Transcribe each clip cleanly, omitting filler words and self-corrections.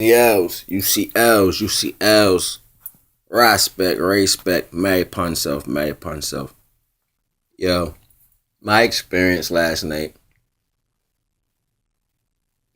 L's, UCLs, UCLs, respect, marry upon self, marry upon self. Yo, my experience last night,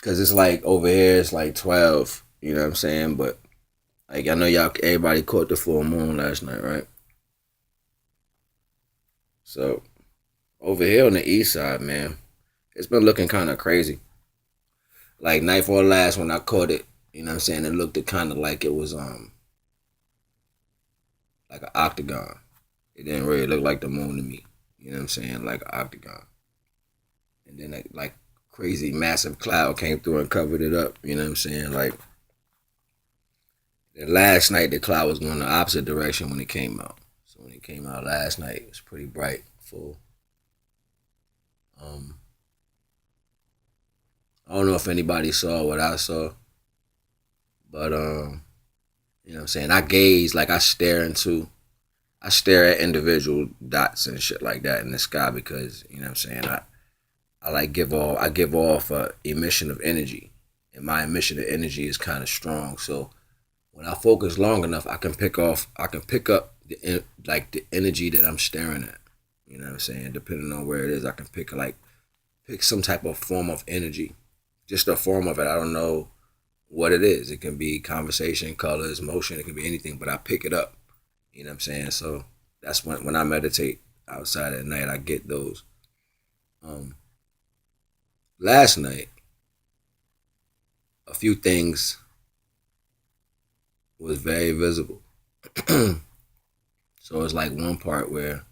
cause it's like over here, it's like 12. You know what I'm saying? But like I know everybody caught the full moon last night, right? So over here on the east side, man, it's been looking kind of crazy. Like night before last when I caught it, you know what I'm saying? It looked kind of like it was like an octagon. It didn't really look like the moon to me. You know what I'm saying? Like an octagon. And then like crazy massive cloud came through and covered it up. You know what I'm saying? Like the last night the cloud was going the opposite direction when it came out. So when it came out last night, it was pretty bright, full. Um, I don't know if anybody saw what I saw, but you know what I'm saying? I gaze like I stare at individual dots and shit like that in the sky because, you know what I'm saying, I give off a emission of energy. And my emission of energy is kind of strong. So when I focus long enough, I can pick up the energy that I'm staring at. You know what I'm saying? Depending on where it is, I can pick some type of form of energy. Just a form of it. I don't know what it is. It can be conversation, colors, motion, it can be anything, but I pick it up. You know what I'm saying? So that's when I meditate outside at night, I get those. Um Last night, a few things was very visible. So it's like one part where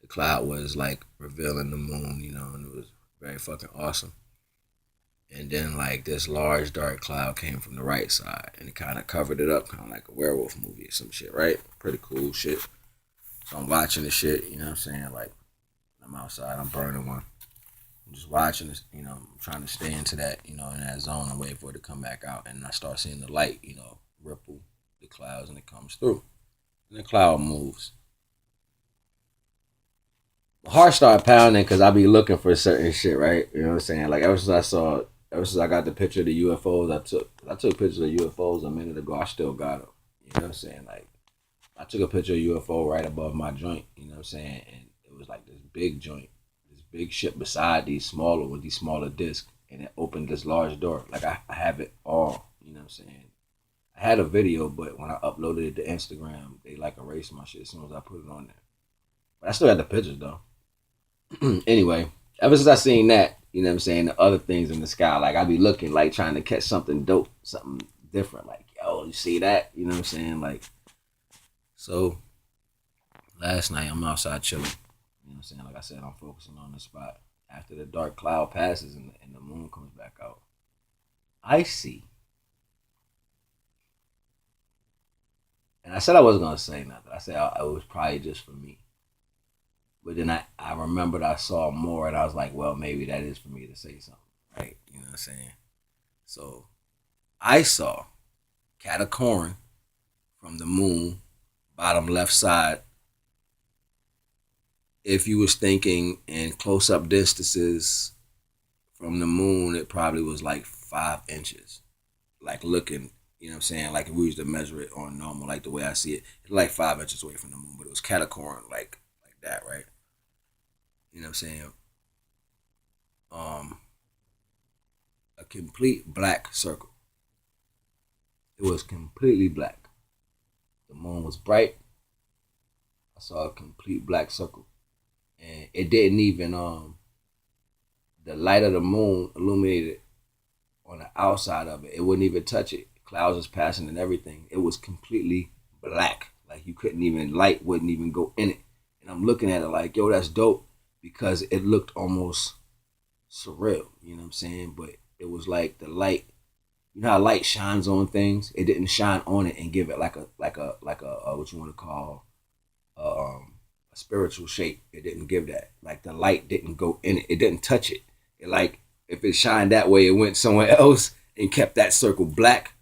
the cloud was like revealing the moon, you know, and it was very fucking awesome. And then like this large dark cloud came from the right side and it kind of covered it up, kind of like a werewolf movie or some shit, right? Pretty cool shit. So I'm watching the shit, you know what I'm saying? Like I'm outside, I'm burning one. I'm just watching this, you know, I'm trying to stay into that, you know, in that zone and wait for it to come back out. And I start seeing the light, you know, ripple the clouds and it comes through. And the cloud moves. My heart started pounding because I be looking for certain shit, right? You know what I'm saying? Like ever since I got the picture of the UFOs, I took pictures of UFOs a minute ago. I still got them. You know what I'm saying? Like I took a picture of UFO right above my joint. You know what I'm saying? And it was like this big joint, this big ship beside these smaller with these smaller discs, and it opened this large door. Like I have it all. You know what I'm saying? I had a video, but when I uploaded it to Instagram, they like erased my shit as soon as I put it on there. But I still got the pictures though. Anyway, ever since I seen that, you know what I'm saying, the other things in the sky, like I be looking, like trying to catch something dope, something different. Like, yo, you see that? You know what I'm saying? Like, so last night I'm outside chilling. You know what I'm saying? Like I said, I'm focusing on the spot. After the dark cloud passes and the moon comes back out, I see. And I said I wasn't gonna say nothing. I said it was probably just for me. But then I remembered I saw more and I was like, well, maybe that is for me to say something. Right? You know what I'm saying? So I saw Catacorin from the moon, bottom left side. If you was thinking in close up distances from the moon, it probably was like 5 inches. Like looking, you know what I'm saying? Like if we was to measure it on normal, like the way I see it, it's like 5 inches away from the moon, but it was Catacorin like that, right? You know what I'm saying? Um, a complete black circle. It was completely black. The moon was bright. I saw a complete black circle, and it didn't even the light of the moon illuminated on the outside of it. It wouldn't even touch it. Clouds was passing and everything. It was completely black. Like you couldn't even light wouldn't even go in it. And I'm looking at it like, yo, that's dope because it looked almost surreal. You know what I'm saying? But it was like the light. You know how light shines on things? It didn't shine on it and give it like a what you want to call a spiritual shape. It didn't give that. Like the light didn't go in it. It didn't touch it. It like if it shined that way, it went somewhere else and kept that circle black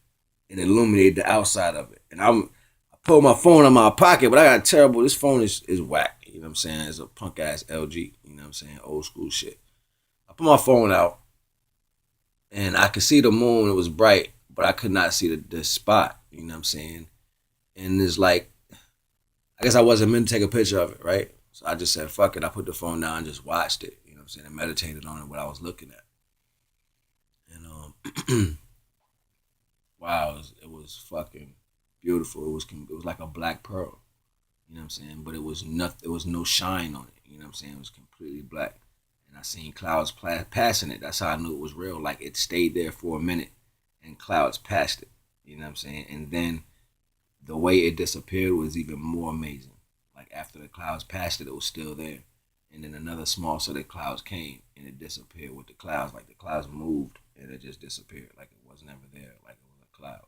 and illuminated the outside of it. And I pulled my phone out of my pocket, but I got terrible. This phone is whack. You know what I'm saying? It's a punk ass LG. You know what I'm saying? Old school shit. I put my phone out and I could see the moon. It was bright, but I could not see the spot. You know what I'm saying? And it's like, I guess I wasn't meant to take a picture of it, right? So I just said, fuck it. I put the phone down and just watched it. You know what I'm saying? And meditated on it, what I was looking at. And wow, it was fucking beautiful. It was like a black pearl. You know what I'm saying? But it was nothing. It was no shine on it. You know what I'm saying? It was completely black. And I seen clouds passing it. That's how I knew it was real. Like it stayed there for a minute, and clouds passed it. You know what I'm saying? And then the way it disappeared was even more amazing. Like after the clouds passed it, it was still there. And then another small set of clouds came and it disappeared with the clouds. Like the clouds moved and it just disappeared. Like it was never there. Like it was a cloud.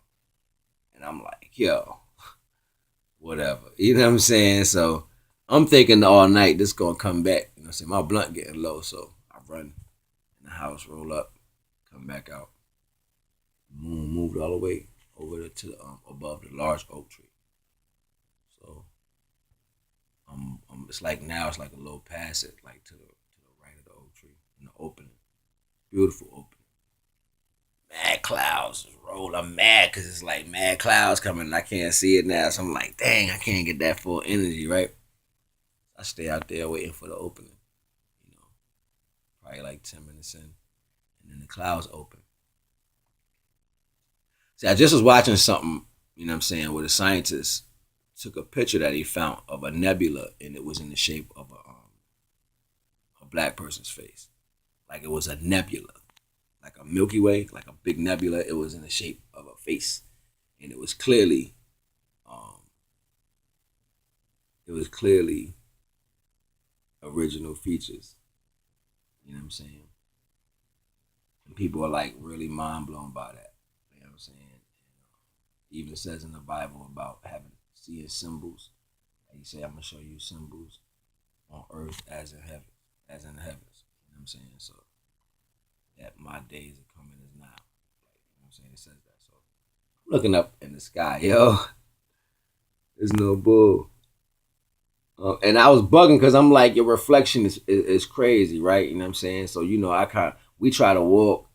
And I'm like, yo, whatever. You know what I'm saying? So I'm thinking all night this gonna come back. You know what I'm saying? My blunt getting low, so I run in the house, roll up, come back out. The moon moved all the way over to above the large oak tree. So it's like now it's like a little past it, like to the right of the oak tree in the opening. Beautiful opening. Mad clouds just roll. I'm mad because it's like mad clouds coming. And I can't see it now, so I'm like, dang, I can't get that full energy, right? I stay out there waiting for the opening. You know, probably like 10 minutes in, and then the clouds open. See, I just was watching something. You know what I'm saying? Where the scientist took a picture that he found of a nebula, and it was in the shape of a black person's face. Like it was a nebula, like a Milky Way, like a big nebula. It was in the shape of a face, and um, it was clearly original features. You know what I'm saying? And people are like really mind blown by that. You know what I'm saying? It even says in the Bible about having seeing symbols. Like he say, I'm gonna show you symbols on earth as in heaven, as in the heavens. You know what I'm saying? So that my days are coming is now. Like, you know what I'm saying? It says that. So I'm looking up in the sky, yo. There's no bull. And I was bugging because I'm like, your reflection is crazy, right? You know what I'm saying? So I we try to walk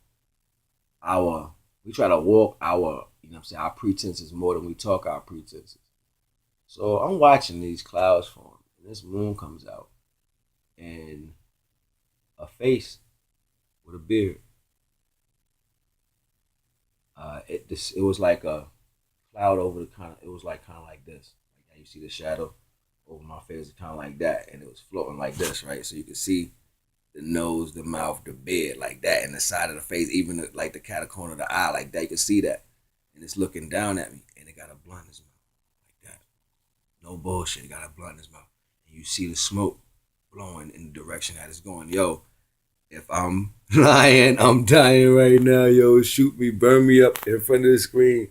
our you know what I'm saying, our pretenses more than we talk our pretenses. So I'm watching these clouds form, and this moon comes out, and a face with a beard. It was like a cloud over the kind of. It was like kind of like this. Like how you see the shadow over my face, kind of like that, and it was floating like this, right? So you could see the nose, the mouth, the beard, like that, and the side of the face, even like the catacomb of the eye, like that. You could see that, and it's looking down at me, and it got a blunt in his mouth, like that. No bullshit. It got a blunt in his mouth, and you see the smoke blowing in the direction that it's going. Yo, if I'm lying, I'm dying right now. Yo, shoot me, burn me up in front of the screen.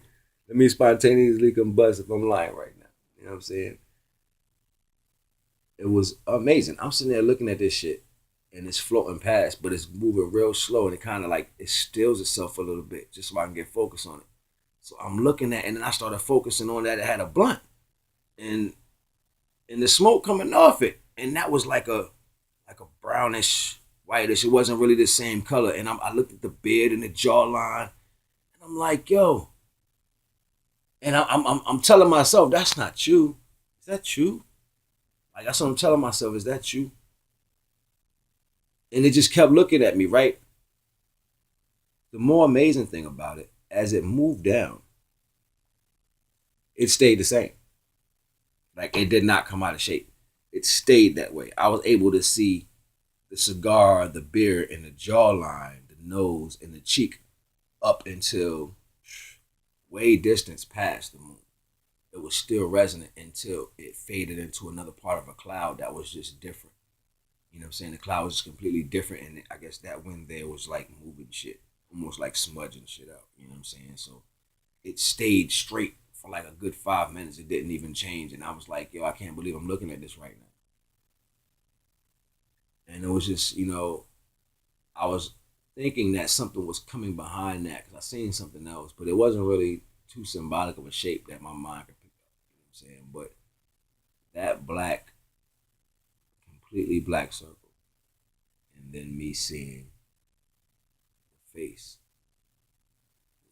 Let me spontaneously combust if I'm lying right now. You know what I'm saying? It was amazing. I'm sitting there looking at this shit, and it's floating past, but it's moving real slow, and it kind of like it stills itself a little bit just so I can get focused on it. So I'm looking at, and then I started focusing on that. It had a blunt, and the smoke coming off it, and that was like a brownish, whitish. It wasn't really the same color. And I looked at the beard and the jawline, and I'm like, yo. And I'm telling myself, that's not you. Is that you? Like that's what I'm telling myself. Is that you? And it just kept looking at me, right? The more amazing thing about it, as it moved down, it stayed the same. Like it did not come out of shape. It stayed that way. I was able to see the cigar, the beard, and the jawline, the nose, and the cheek up until way distance past the moon. It was still resonant until it faded into another part of a cloud that was just different. You know what I'm saying? The cloud was just completely different, and I guess that wind there was like moving shit, almost like smudging shit out. You know what I'm saying? So it stayed straight for like a good 5 minutes. It didn't even change, and I was like, yo, I can't believe I'm looking at this right now. And it was just, I was thinking that something was coming behind that because I seen something else, but it wasn't really too symbolic of a shape that my mind could pick up. You know what I'm saying? But that black, completely black circle, and then me seeing the face.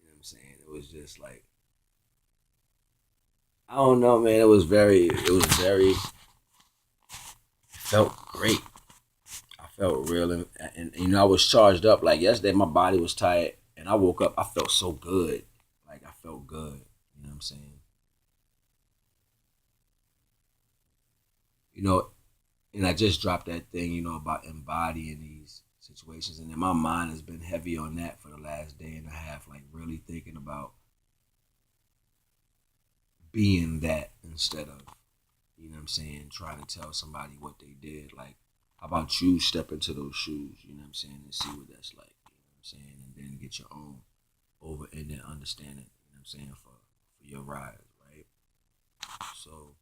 You know what I'm saying? it was just like, I don't know, man. It felt great. I felt real, and you know, I was charged up. Like yesterday, my body was tired, and I woke up. I felt so good. Like I felt good. You know what I'm saying? You know, and I just dropped that thing, you know, about embodying these situations, and then my mind has been heavy on that for the last day and a half. Like really thinking about being that instead of, you know what I'm saying, trying to tell somebody what they did. Like, how about you step into those shoes, you know what I'm saying, and see what that's like, you know what I'm saying, and then get your own over and then understand it, you know what I'm saying, for your ride, right? So,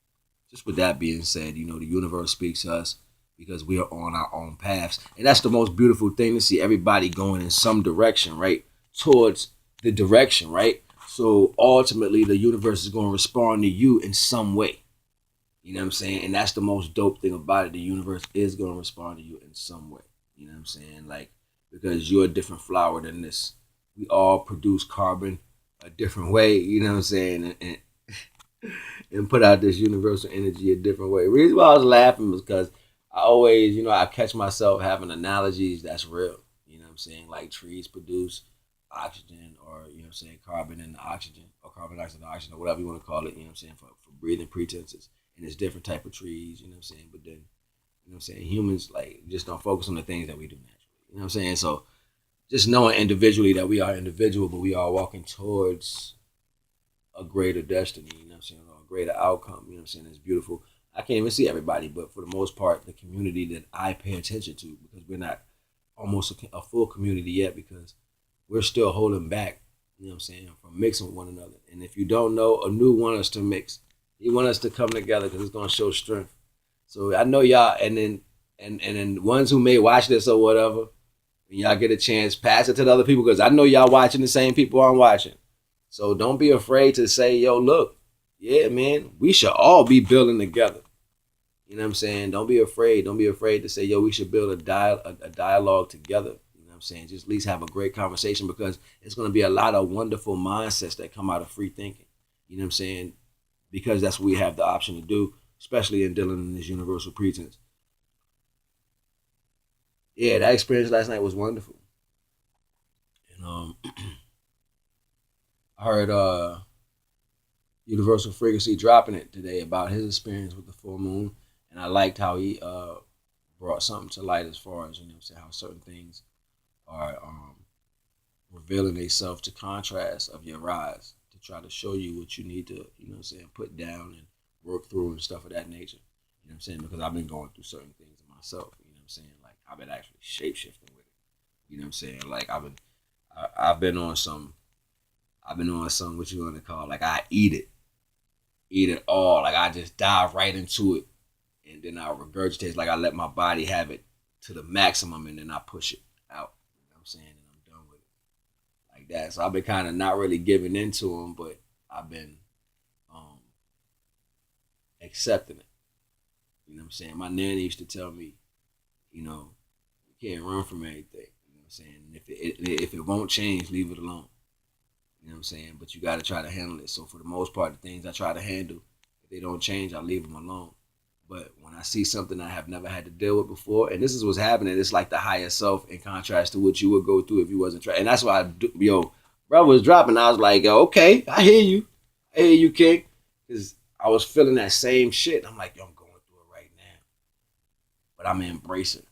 just with that being said, you know, the universe speaks to us because we are on our own paths. And that's the most beautiful thing to see everybody going in some direction, right? Towards the direction, right? So ultimately, the universe is going to respond to you in some way. You know what I'm saying? And that's the most dope thing about it. The universe is going to respond to you in some way. You know what I'm saying? Like, because you're a different flower than this. We all produce carbon a different way, you know what I'm saying? And put out this universal energy a different way. The reason why I was laughing was because I always, you know, I catch myself having analogies that's real. You know what I'm saying? Like trees produce oxygen, or, you know what I'm saying, carbon and oxygen, or carbon dioxide and oxygen, or whatever you want to call it, you know what I'm saying, for breathing pretenses. And it's different type of trees, you know what I'm saying? But then, you know what I'm saying, humans like just don't focus on the things that we do naturally. You know what I'm saying? So just knowing individually that we are individual, but we are walking towards a greater destiny, you know what I'm saying, or a greater outcome, you know what I'm saying, it's beautiful. I can't even see everybody, but for the most part, the community that I pay attention to, because we're not almost a full community yet, because we're still holding back, you know what I'm saying, from mixing with one another. And if you don't know, a new want us to mix. He want us to come together because it's gonna show strength. So I know y'all, and then ones who may watch this or whatever, when y'all get a chance, pass it to the other people, because I know y'all watching the same people I'm watching. So don't be afraid to say, yo, look, yeah, man, we should all be building together. You know what I'm saying? Don't be afraid. Don't be afraid to say, yo, we should build a dialogue together. You know what I'm saying? Just at least have a great conversation, because it's going to be a lot of wonderful mindsets that come out of free thinking. You know what I'm saying? Because that's what we have the option to do, especially in dealing in this universal pretense. Yeah, that experience last night was wonderful. And I heard Universal Frequency dropping it today about his experience with the full moon, and I liked how he brought something to light as far as, you know what I'm saying, how certain things are revealing themselves to contrast of your rise, to try to show you what you need to, you know what I'm saying, put down and work through and stuff of that nature. You know what I'm saying? Because I've been going through certain things myself, you know what I'm saying? Like I've been actually shape shifting with it. You know what I'm saying? Like I've been on some, what you want to call, like I eat it all. Like I just dive right into it, and then I regurgitate. Like I let my body have it to the maximum, and then I push it out. You know what I'm saying? And I'm done with it like that. So I've been kind of not really giving into them, but I've been um, accepting it. You know what I'm saying? My nanny used to tell me, you know, you can't run from anything. You know what I'm saying? If it won't change, leave it alone. You know what I'm saying? But you got to try to handle it. So for the most part, the things I try to handle, if they don't change, I leave them alone. But when I see something I have never had to deal with before, and this is what's happening, it's like the higher self in contrast to what you would go through if you wasn't trying. And that's why, brother was dropping. I was like, yo, okay, I hear you. I hear you, King. Because I was feeling that same shit. I'm like, yo, I'm going through it right now. But I'm embracing.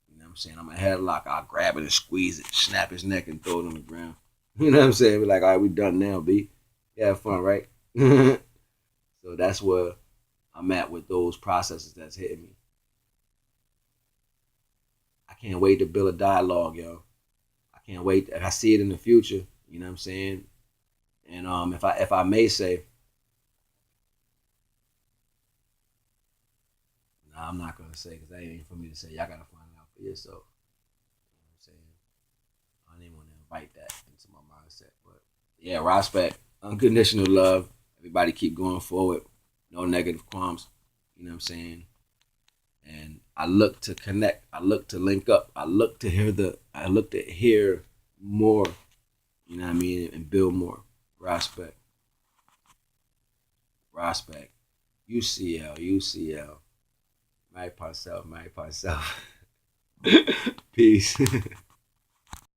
You know what I'm saying? I'm a headlock. I'll grab it and squeeze it, snap his neck and throw it on the ground. You know what I'm saying? We're like, all right, we done now, B. You have fun, right? So that's where I'm at with those processes that's hitting me. I can't wait to build a dialogue, yo. I can't wait. I see it in the future. You know what I'm saying? And if I may say, nah, I'm not gonna say, because that ain't for me to say. Y'all gotta find it out for yourself. You know what I'm saying? I don't even want to invite that into my mindset. But yeah, respect, unconditional love. Everybody keep going forward. No negative qualms. You know what I'm saying? And I look to connect. I look to link up. I look to hear more. You know what I mean? And build more. Prospect. Prospect. UCL. UCL. Mike Parcell. Mike Parcell. Peace.